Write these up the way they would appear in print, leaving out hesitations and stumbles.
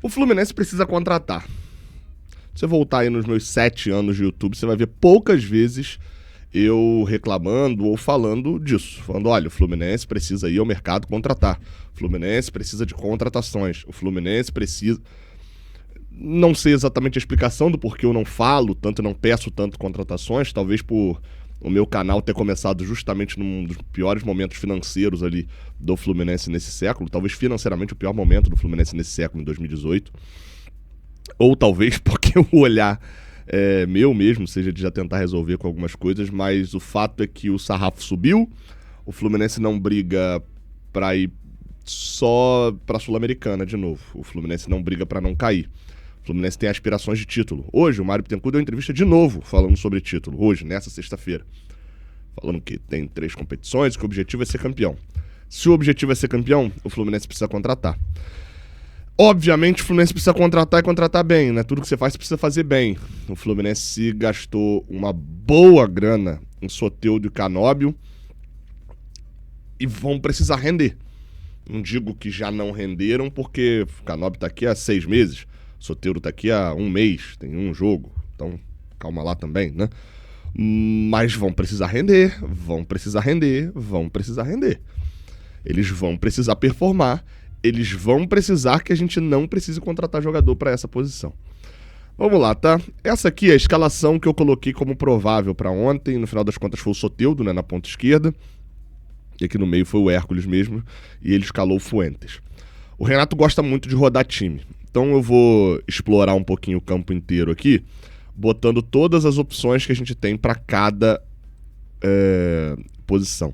O Fluminense precisa contratar. Se você voltar aí nos meus 7 anos de YouTube, você vai ver poucas vezes eu reclamando ou falando disso. Falando, olha, o Fluminense precisa ir ao mercado contratar. O Fluminense precisa de contratações. O Fluminense precisa... Não sei exatamente a explicação do porquê eu não falo tanto e não peço tanto contratações. Talvez por o meu canal ter começado justamente num dos piores momentos financeiros ali do Fluminense nesse século. Talvez financeiramente o pior momento do Fluminense nesse século, em 2018. Ou talvez porque o olhar meu mesmo seja de já tentar resolver com algumas coisas, mas o fato é que o sarrafo subiu, o Fluminense não briga pra ir só pra Sul-Americana de novo, o Fluminense não briga pra não cair, o Fluminense tem aspirações de título. Hoje o Mário Bittencourt deu uma entrevista de novo falando sobre título, hoje, nessa sexta-feira, falando que tem 3 competições, que o objetivo é ser campeão. Se o objetivo é ser campeão, o Fluminense precisa contratar. Obviamente o Fluminense precisa contratar e contratar bem, né? Tudo que você faz, você precisa fazer bem. O Fluminense gastou uma boa grana em Soteldo e Canóbio e vão precisar render. Não digo que já não renderam, porque o Canóbio tá aqui há 6 meses, Soteldo tá aqui há 1 mês, tem um jogo, então calma lá também, né? Mas vão precisar render, vão precisar render, vão precisar render. Eles vão precisar performar. Eles vão precisar que a gente não precise contratar jogador para essa posição. Vamos lá, tá? Essa aqui é a escalação que eu coloquei como provável para ontem. No final das contas foi o Soteldo, né, na ponta esquerda. E aqui no meio foi o Hércules mesmo. E ele escalou o Fuentes. O Renato gosta muito de rodar time. Então eu vou explorar um pouquinho o campo inteiro aqui, botando todas as opções que a gente tem para cada posição.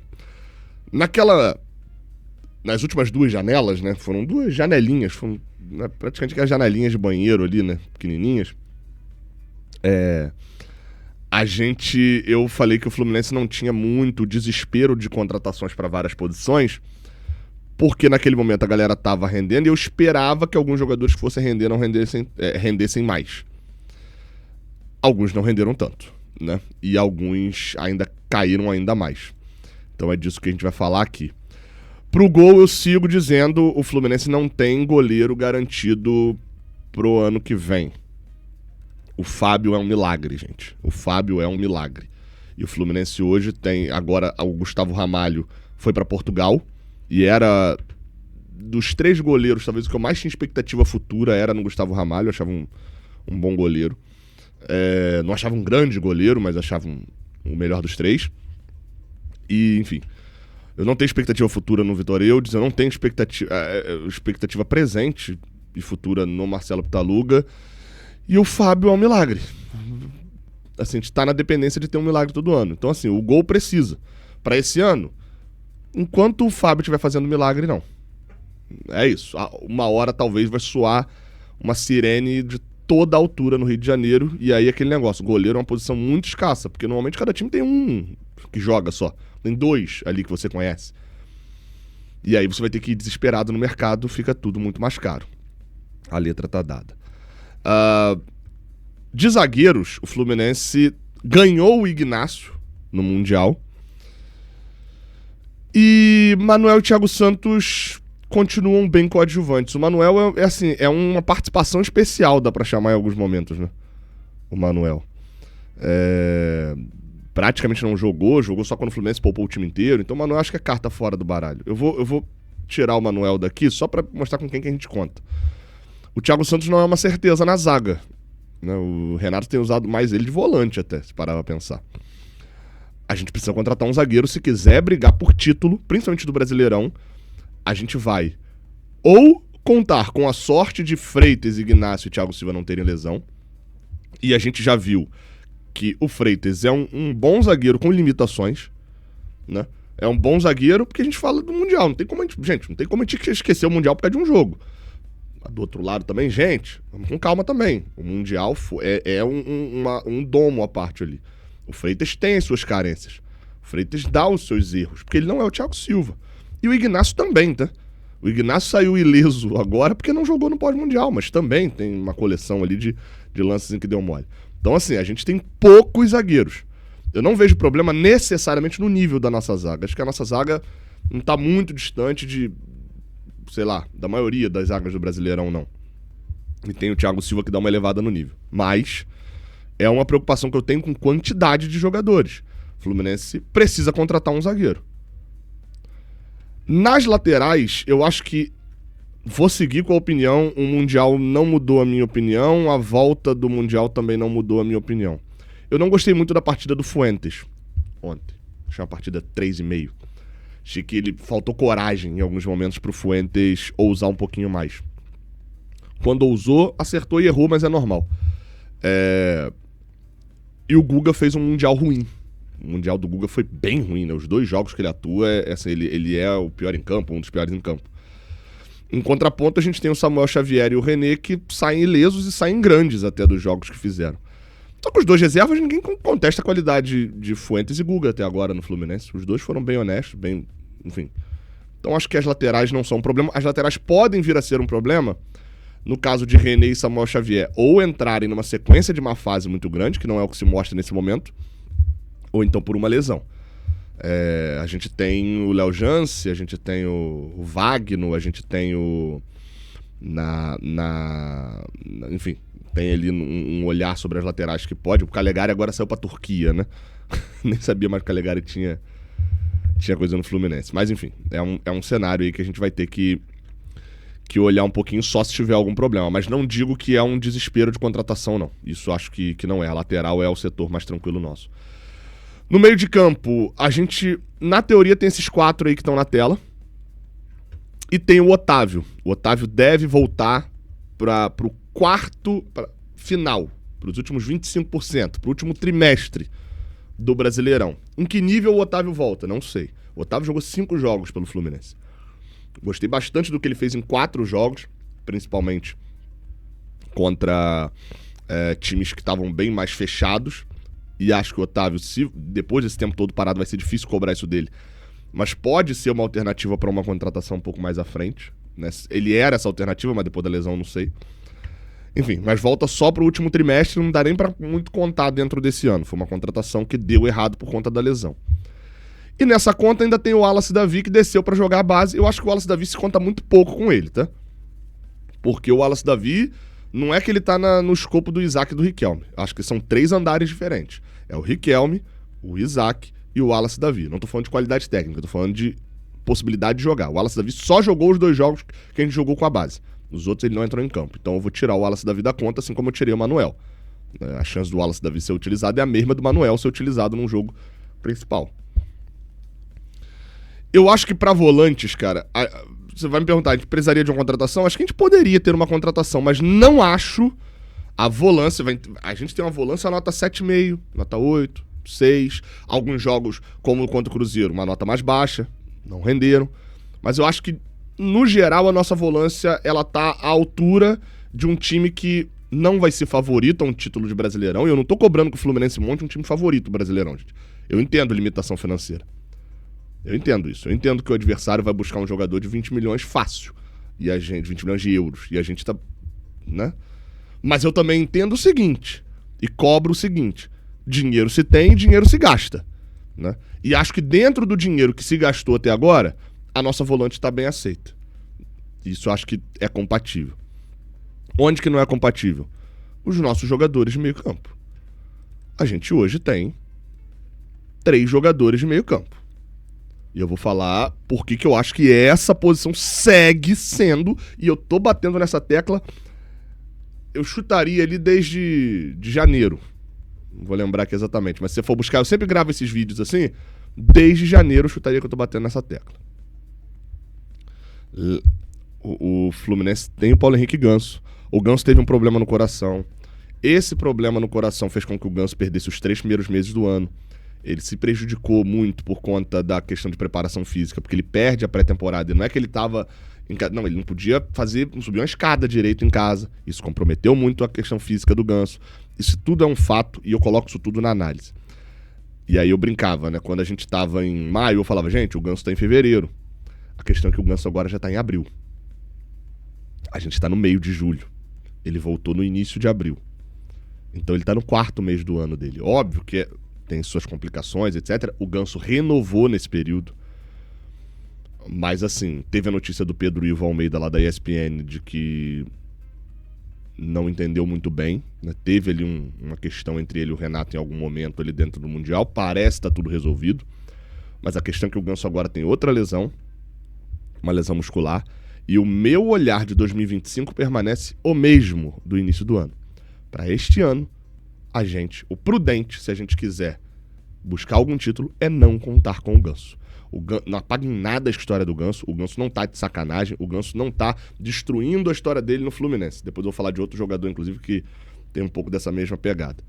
Nas últimas 2 janelas, né? Foram 2 janelinhas, foram praticamente aquelas janelinhas de banheiro ali, né? Pequenininhas. Eu falei que o Fluminense não tinha muito desespero de contratações para várias posições, porque naquele momento a galera tava rendendo e eu esperava que alguns jogadores que fossem render não rendessem mais. Alguns não renderam tanto, né? E alguns ainda caíram ainda mais. Então é disso que a gente vai falar aqui. Pro gol eu sigo dizendo, o Fluminense não tem goleiro garantido pro ano que vem. O Fábio é um milagre, gente. O Fábio é um milagre. E o Fluminense hoje tem, agora o Gustavo Ramalho foi pra Portugal e era dos 3 goleiros, talvez o que eu mais tinha expectativa futura era no Gustavo Ramalho, eu achava um bom goleiro. Não achava um grande goleiro, mas achava o melhor dos 3. E, enfim... Eu não tenho expectativa futura no Vitor Eudes, eu não tenho expectativa presente e futura no Marcelo Pitaluga. E o Fábio é um milagre. Assim, a gente tá na dependência de ter um milagre todo ano. Então, assim, o gol precisa. Para esse ano, enquanto o Fábio estiver fazendo milagre, não. É isso. Uma hora talvez vai soar uma sirene de toda a altura no Rio de Janeiro. E aí aquele negócio, o goleiro é uma posição muito escassa, porque normalmente cada time tem um que joga só. Tem 2 ali que você conhece. E aí você vai ter que ir desesperado no mercado, fica tudo muito mais caro. A letra tá dada. De zagueiros, o Fluminense ganhou o Ignacio no Mundial. E Manuel e Thiago Santos continuam bem coadjuvantes. O Manuel é uma participação especial, dá pra chamar em alguns momentos, né? O Manuel. Praticamente não jogou só quando o Fluminense poupou o time inteiro. Então o Manuel acho que é carta fora do baralho. Eu vou tirar o Manuel daqui só pra mostrar com quem que a gente conta. O Thiago Santos não é uma certeza na zaga, né? O Renato tem usado mais ele de volante até, se parar pra pensar. A gente precisa contratar um zagueiro se quiser brigar por título, principalmente do Brasileirão. A gente vai ou contar com a sorte de Freitas, Ignacio e Thiago Silva não terem lesão. E a gente já viu que o Freitas é um bom zagueiro com limitações, né? É um bom zagueiro porque a gente fala do Mundial. Não tem como a gente esquecer o Mundial por causa de um jogo. Do outro lado também, gente, vamos com calma também. O Mundial é um domo à parte ali. O Freitas tem as suas carências. O Freitas dá os seus erros, porque ele não é o Thiago Silva. E o Ignacio também, tá? O Ignacio saiu ileso agora porque não jogou no pós-mundial, mas também tem uma coleção ali de lances em que deu mole. Então, assim, a gente tem poucos zagueiros. Eu não vejo problema necessariamente no nível da nossa zaga. Acho que a nossa zaga não tá muito distante de, sei lá, da maioria das zagas do Brasileirão, não. E tem o Thiago Silva que dá uma elevada no nível. Mas é uma preocupação que eu tenho com quantidade de jogadores. O Fluminense precisa contratar um zagueiro. Nas laterais, eu acho que vou seguir com a opinião. O Mundial não mudou a minha opinião. A volta do Mundial também não mudou a minha opinião. Eu não gostei muito da partida do Fuentes ontem. Achei uma partida 3,5. Achei que ele faltou coragem em alguns momentos pro Fuentes ousar um pouquinho mais. Quando ousou, acertou e errou, mas é normal. E o Guga fez um Mundial ruim. O Mundial do Guga foi bem ruim, né? Os 2 jogos que ele atua, assim, ele é o pior em campo, um dos piores em campo. Em contraponto, a gente tem o Samuel Xavier e o René que saem ilesos e saem grandes até dos jogos que fizeram. Só que os 2 reservas, ninguém contesta a qualidade de Fuentes e Guga até agora no Fluminense. Os 2 foram bem honestos, bem... Enfim. Então acho que as laterais não são um problema. As laterais podem vir a ser um problema no caso de René e Samuel Xavier, ou entrarem numa sequência de uma fase muito grande, que não é o que se mostra nesse momento, ou então por uma lesão. A gente tem o Léo Jance, a gente tem o Wagner, a gente tem o... enfim, tem ali um olhar sobre as laterais que pode. O Calegari agora saiu pra Turquia, né? Nem sabia mais que o Calegari tinha coisa no Fluminense. Mas enfim, é um cenário aí que a gente vai ter que olhar um pouquinho só se tiver algum problema. Mas não digo que é um desespero de contratação, não. Isso acho que não é. A lateral é o setor mais tranquilo nosso. No meio de campo, a gente, na teoria, tem esses 4 aí que estão na tela. E tem o Otávio. O Otávio deve voltar pro quarto final, pros últimos 25%, pro último trimestre do Brasileirão. Em que nível o Otávio volta? Não sei. O Otávio jogou 5 jogos pelo Fluminense. Gostei bastante do que ele fez em 4 jogos, principalmente contra times que estavam bem mais fechados. E acho que o Otávio, se depois desse tempo todo parado, vai ser difícil cobrar isso dele. Mas pode ser uma alternativa para uma contratação um pouco mais à frente, né? Ele era essa alternativa, mas depois da lesão não sei. Enfim, mas volta só pro último trimestre, não dá nem pra muito contar dentro desse ano. Foi uma contratação que deu errado por conta da lesão. E nessa conta ainda tem o Wallace Davi, que desceu pra jogar a base. Eu acho que o Wallace Davi se conta muito pouco com ele, tá? Porque o Wallace Davi não é que ele tá no escopo do Isaac e do Riquelme. Acho que são 3 andares diferentes. É o Riquelme, o Isaac e o Wallace Davi. Não tô falando de qualidade técnica, tô falando de possibilidade de jogar. O Wallace Davi só jogou os 2 jogos que a gente jogou com a base. Os outros ele não entrou em campo. Então eu vou tirar o Wallace Davi da conta, assim como eu tirei o Manuel. A chance do Wallace Davi ser utilizado é a mesma do Manuel ser utilizado num jogo principal. Eu acho que pra volantes, cara, você vai me perguntar, a gente precisaria de uma contratação? Acho que a gente poderia ter uma contratação, mas não acho a volância. A gente tem uma volância nota 7,5, nota 8, 6. Alguns jogos, como contra o Cruzeiro, uma nota mais baixa, não renderam. Mas eu acho que, no geral, a nossa volância ela tá à altura de um time que não vai ser favorito a um título de Brasileirão. E eu não tô cobrando que o Fluminense monte um time favorito do Brasileirão, gente. Eu entendo a limitação financeira. Eu entendo isso. Eu entendo que o adversário vai buscar um jogador de 20 milhões fácil. E a gente, 20 milhões de euros. E a gente tá, né? Mas eu também entendo o seguinte. E cobro o seguinte. Dinheiro se tem, dinheiro se gasta, né? E acho que dentro do dinheiro que se gastou até agora, a nossa volante tá bem aceita. Isso eu acho que é compatível. Onde que não é compatível? Os nossos jogadores de meio campo. A gente hoje tem 3 jogadores de meio campo. E eu vou falar por que eu acho que essa posição segue sendo, e eu tô batendo nessa tecla, eu chutaria ali desde janeiro. Não vou lembrar aqui exatamente, mas se você for buscar, eu sempre gravo esses vídeos assim, desde janeiro eu chutaria que eu tô batendo nessa tecla. O Fluminense tem o Paulo Henrique Ganso. O Ganso teve um problema no coração. Esse problema no coração fez com que o Ganso perdesse os 3 primeiros meses do ano. Ele se prejudicou muito por conta da questão de preparação física, porque ele perde a pré-temporada. E não é que ele tava... Não, ele não podia não subir uma escada direito em casa. Isso comprometeu muito a questão física do Ganso. Isso tudo é um fato e eu coloco isso tudo na análise. E aí eu brincava, né? Quando a gente tava em maio, eu falava, gente, o Ganso tá em fevereiro. A questão é que o Ganso agora já tá em abril. A gente tá no meio de julho. Ele voltou no início de abril. Então ele tá no 4º mês do ano dele. Óbvio que tem suas complicações, etc. O Ganso renovou nesse período. Mas assim, teve a notícia do Pedro Ivo Almeida lá da ESPN de que não entendeu muito bem, né? Teve ali uma questão entre ele e o Renato em algum momento ali dentro do Mundial, parece estar tudo resolvido, mas a questão é que o Ganso agora tem outra lesão, uma lesão muscular, e o meu olhar de 2025 permanece o mesmo do início do ano. Para este ano, o prudente, se a gente quiser buscar algum título, é não contar com o Ganso. Não apaga em nada a história do Ganso, o Ganso não tá de sacanagem, o Ganso não tá destruindo a história dele no Fluminense. Depois eu vou falar de outro jogador, inclusive, que tem um pouco dessa mesma pegada.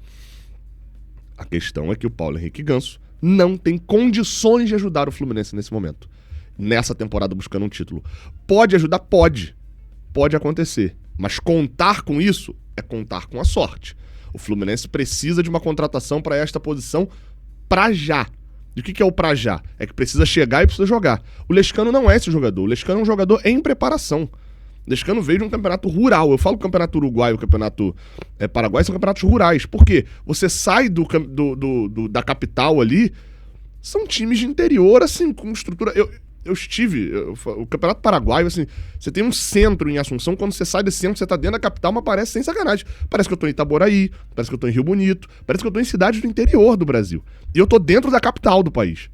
A questão é que o Paulo Henrique Ganso não tem condições de ajudar o Fluminense nesse momento. Nessa temporada buscando um título. Pode ajudar? Pode. Pode acontecer. Mas contar com isso é contar com a sorte. O Fluminense precisa de uma contratação para esta posição pra já. E o que é o pra já? É que precisa chegar e precisa jogar. O Lescano não é esse jogador. O Lescano é um jogador em preparação. O Lescano veio de um campeonato rural. Eu falo que o campeonato uruguaio e o campeonato paraguaio são campeonatos rurais. Por quê? Você sai da capital ali, são times de interior, assim, com estrutura... o Campeonato Paraguaio, assim, você tem um centro em Assunção, quando você sai desse centro, você tá dentro da capital, mas parece sem sacanagem. Parece que eu tô em Itaboraí, parece que eu tô em Rio Bonito, parece que eu tô em cidades do interior do Brasil. E eu tô dentro da capital do país.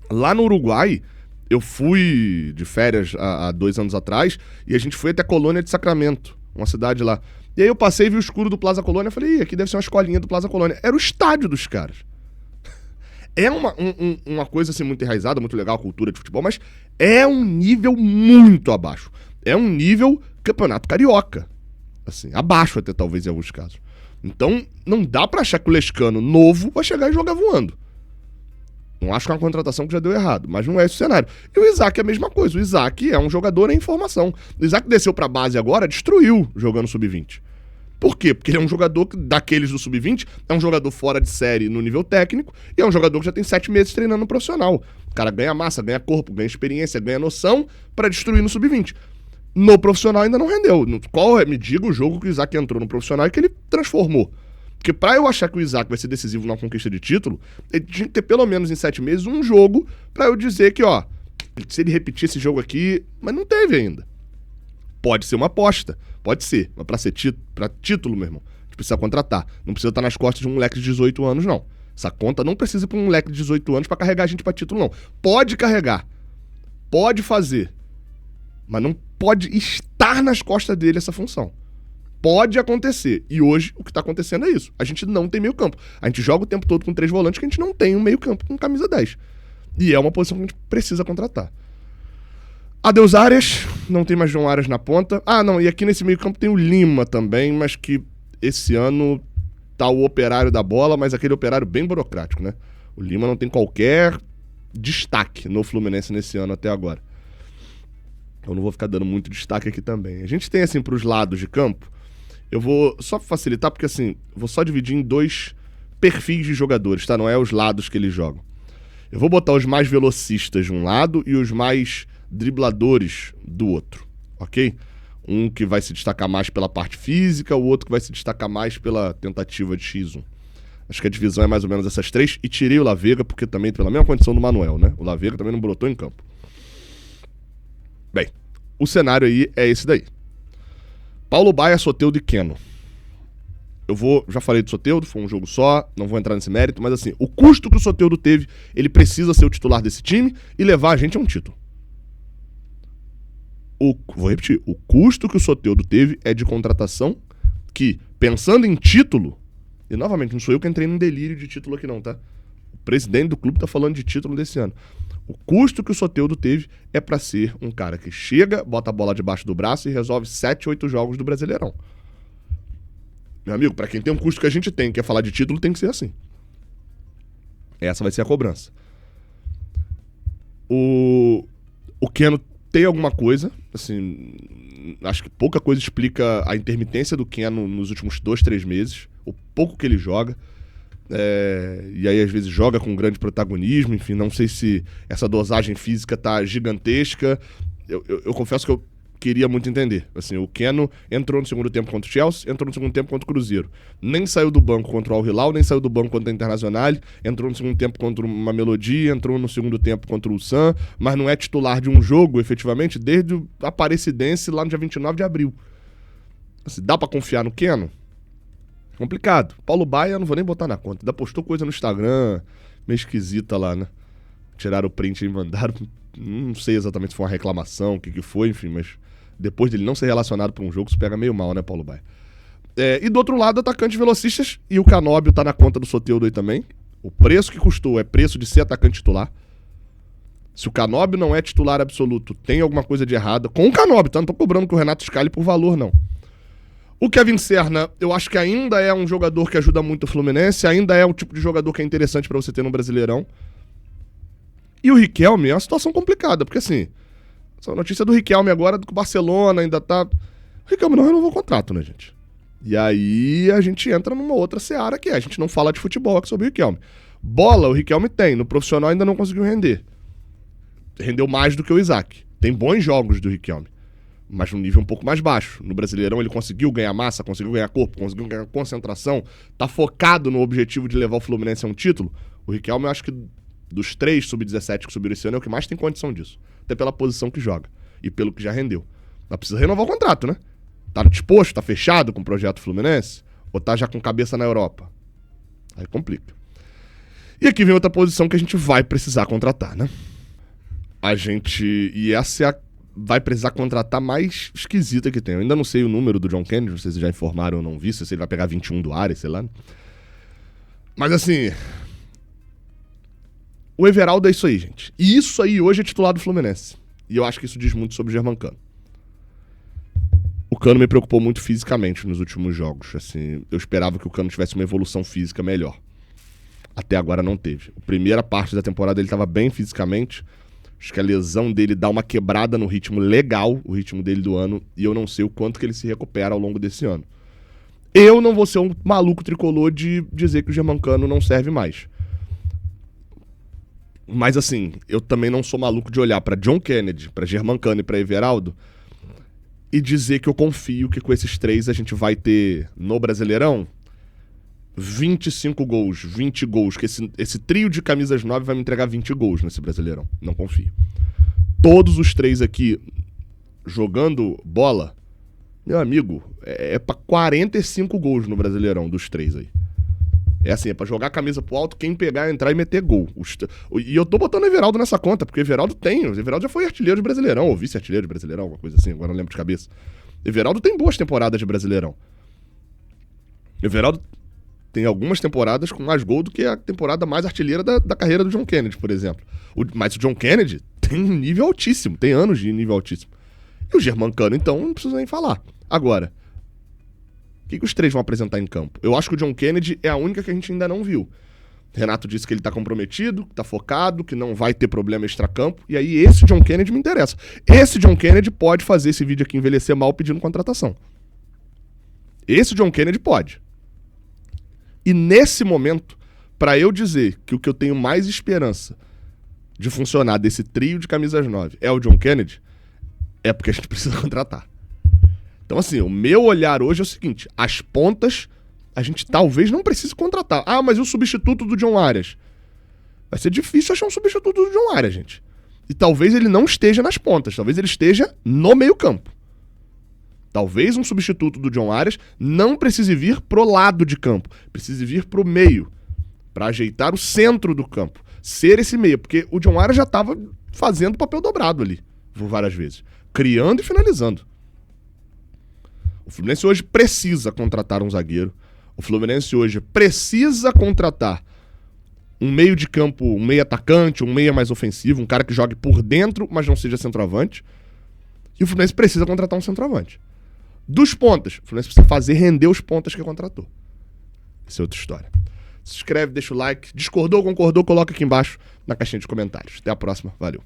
Lá no Uruguai, eu fui de férias há 2 anos atrás, e a gente foi até Colônia de Sacramento, uma cidade lá. E aí eu passei e vi o escuro do Plaza Colônia, e falei, aqui deve ser uma escolinha do Plaza Colônia. Era o estádio dos caras. É uma coisa assim muito enraizada, muito legal, a cultura de futebol, mas é um nível muito abaixo. É um nível campeonato carioca. Assim, abaixo até talvez em alguns casos. Então, não dá pra achar que o Lescano novo vai chegar e jogar voando. Não acho que é uma contratação que já deu errado, mas não é esse o cenário. E o Isaac é a mesma coisa. O Isaac é um jogador em formação. O Isaac desceu pra base agora, destruiu jogando sub-20. Por quê? Porque ele é um jogador daqueles do sub-20, é um jogador fora de série no nível técnico e é um jogador que já tem 7 meses treinando no profissional. O cara ganha massa, ganha corpo, ganha experiência, ganha noção pra destruir no sub-20. No profissional ainda não rendeu. Me diga o jogo que o Isaac entrou no profissional e que ele transformou. Porque pra eu achar que o Isaac vai ser decisivo na conquista de título, ele tinha que ter pelo menos em 7 meses um jogo pra eu dizer que, ó, se ele repetir esse jogo aqui, mas não teve ainda. Pode ser uma aposta, pode ser, mas pra título, meu irmão, a gente precisa contratar. Não precisa estar nas costas de um moleque de 18 anos, não. Essa conta não precisa ir pra um moleque de 18 anos pra carregar a gente pra título, não. Pode carregar, pode fazer, mas não pode estar nas costas dele essa função. Pode acontecer. E hoje o que tá acontecendo é isso. A gente não tem meio campo. A gente joga o tempo todo com 3 volantes que a gente não tem um meio campo com camisa 10. E é uma posição que a gente precisa contratar. Adeus Arias, não tem mais João Arias na ponta. Ah, não, e aqui nesse meio campo tem o Lima também, mas que esse ano tá o operário da bola, mas aquele operário bem burocrático, né? O Lima não tem qualquer destaque no Fluminense nesse ano até agora. Eu não vou ficar dando muito destaque aqui também. A gente tem, assim, pros lados de campo, eu vou só facilitar, porque, assim, vou só dividir em 2 perfis de jogadores, tá? Não é os lados que eles jogam. Eu vou botar os mais velocistas de um lado e os mais dribladores do outro, ok? Um que vai se destacar mais pela parte física, o outro que vai se destacar mais pela tentativa de X1. Acho que a divisão é mais ou menos essas 3, e tirei o Lavega, porque também pela mesma condição do Manuel, né? O Lavega também não brotou em campo. Bem, o cenário aí é esse daí. Paulo Baia, Soteldo e Keno. Já falei do Soteldo, foi um jogo só, não vou entrar nesse mérito, mas assim, o custo que o Soteldo teve, ele precisa ser o titular desse time e levar a gente a um título. Vou repetir, o custo que o Soteldo teve é de contratação que, pensando em título, e novamente, não sou eu que entrei num delírio de título aqui não, tá? O presidente do clube tá falando de título desse ano. O custo que o Soteldo teve é pra ser um cara que chega, bota a bola debaixo do braço e resolve 7, 8 jogos do Brasileirão. Meu amigo, pra quem tem um custo que a gente tem, quer falar de título, tem que ser assim. Essa vai ser a cobrança. O Keno tem alguma coisa, assim, acho que pouca coisa explica a intermitência do Keno nos últimos 2, 3 meses, o pouco que ele joga, e aí às vezes joga com grande protagonismo, enfim, não sei se essa dosagem física tá gigantesca, eu confesso que eu queria muito entender, assim, o Keno entrou no segundo tempo contra o Chelsea, entrou no segundo tempo contra o Cruzeiro, nem saiu do banco contra o Al Hilal, nem saiu do banco contra o Internacional, entrou no segundo tempo contra uma Melodia, entrou no segundo tempo contra o Sam, mas não é titular de um jogo, efetivamente, desde a Aparecidense lá no dia 29 de abril. Assim, dá pra confiar no Keno? Complicado. Paulo Baia, não vou nem botar na conta. Ainda postou coisa no Instagram, meio esquisita lá, né? Tiraram o print e mandaram. Não sei exatamente se foi uma reclamação, o que foi, enfim, mas depois dele não ser relacionado pra um jogo, isso pega meio mal, né, Paulo Baia? E do outro lado, atacantes velocistas, e o Canóbio tá na conta do Soteldo aí também. O preço que custou é preço de ser atacante titular. Se o Canóbio não é titular absoluto, tem alguma coisa de errada. Com o Canóbio, tá? Não tô cobrando que o Renato escale por valor, não. O Kevin Serna, eu acho que ainda é um jogador que ajuda muito o Fluminense, ainda é um tipo de jogador que é interessante pra você ter no Brasileirão. E o Riquelme é uma situação complicada, porque assim, essa notícia do Riquelme agora, do que o Barcelona ainda tá... O Riquelme não renovou o contrato, né, gente? E aí a gente entra numa outra seara que é, a gente não fala de futebol aqui sobre o Riquelme. Bola, o Riquelme tem, no profissional ainda não conseguiu render. Rendeu mais do que o Isaac. Tem bons jogos do Riquelme, mas num nível um pouco mais baixo. No Brasileirão ele conseguiu ganhar massa, conseguiu ganhar corpo, conseguiu ganhar concentração, tá focado no objetivo de levar o Fluminense a um título. O Riquelme, eu acho que dos 3 sub-17 que subiram esse ano, é o que mais tem condição disso. Até pela posição que joga e pelo que já rendeu. Mas precisa renovar o contrato, né? Tá disposto, tá fechado com o projeto Fluminense? Ou tá já com cabeça na Europa? Aí complica. E aqui vem outra posição que a gente vai precisar contratar, né? E essa é a vai precisar contratar mais esquisita que tem. Eu ainda não sei o número do John Kennedy, vocês já informaram ou não vi, se ele vai pegar 21 do Ares, sei lá. Mas assim, o Everaldo é isso aí, gente. E isso aí hoje é titular do Fluminense. E eu acho que isso diz muito sobre o Germancano. O Cano me preocupou muito fisicamente nos últimos jogos. Assim, eu esperava que o Cano tivesse uma evolução física melhor. Até agora não teve. A primeira parte da temporada ele estava bem fisicamente. Acho que a lesão dele dá uma quebrada no ritmo legal, o ritmo dele do ano, e eu não sei o quanto que ele se recupera ao longo desse ano. Eu não vou ser um maluco tricolor de dizer que o Germancano não serve mais. Mas assim, eu também não sou maluco de olhar para John Kennedy, para Germancano e para Everaldo e dizer que eu confio que com esses 3 a gente vai ter no Brasileirão 25 gols, 20 gols, que esse trio de camisas 9 vai me entregar 20 gols nesse Brasileirão. Não confio. Todos os 3 aqui jogando bola, meu amigo, é pra 45 gols no Brasileirão dos 3 aí. É assim, é pra jogar a camisa pro alto, quem pegar, entrar e meter gol. E eu tô botando o Everaldo nessa conta, porque o Everaldo já foi artilheiro de Brasileirão, ou vice-artilheiro de Brasileirão, alguma coisa assim, agora não lembro de cabeça. Everaldo tem boas temporadas de Brasileirão. Everaldo tem algumas temporadas com mais gol do que a temporada mais artilheira da carreira do John Kennedy, por exemplo. Mas o John Kennedy tem um nível altíssimo, tem anos de nível altíssimo. E o Germancano, então, não preciso nem falar. Agora, o que os 3 vão apresentar em campo? Eu acho que o John Kennedy é a única que a gente ainda não viu. Renato disse que ele tá comprometido, que tá focado, que não vai ter problema extracampo. E aí esse John Kennedy me interessa. Esse John Kennedy pode fazer esse vídeo aqui envelhecer mal pedindo contratação. Esse John Kennedy pode. E nesse momento, pra eu dizer que o que eu tenho mais esperança de funcionar desse trio de camisas 9 é o John Kennedy, é porque a gente precisa contratar. Então assim, o meu olhar hoje é o seguinte, as pontas a gente talvez não precise contratar. Ah, mas e o substituto do John Arias? Vai ser difícil achar um substituto do John Arias, gente. E talvez ele não esteja nas pontas, talvez ele esteja no meio campo. Talvez um substituto do John Arias não precise vir pro lado de campo, precise vir pro meio, para ajeitar o centro do campo, ser esse meio, porque o John Arias já estava fazendo papel dobrado ali, por várias vezes, criando e finalizando. O Fluminense hoje precisa contratar um zagueiro, o Fluminense hoje precisa contratar um meio de campo, um meio atacante, um meia mais ofensivo, um cara que jogue por dentro, mas não seja centroavante, e o Fluminense precisa contratar um centroavante. Dos pontas, o Fluminense precisa fazer render os pontas que contratou. Essa é outra história. Se inscreve, deixa o like. Discordou ou concordou, coloca aqui embaixo na caixinha de comentários. Até a próxima. Valeu.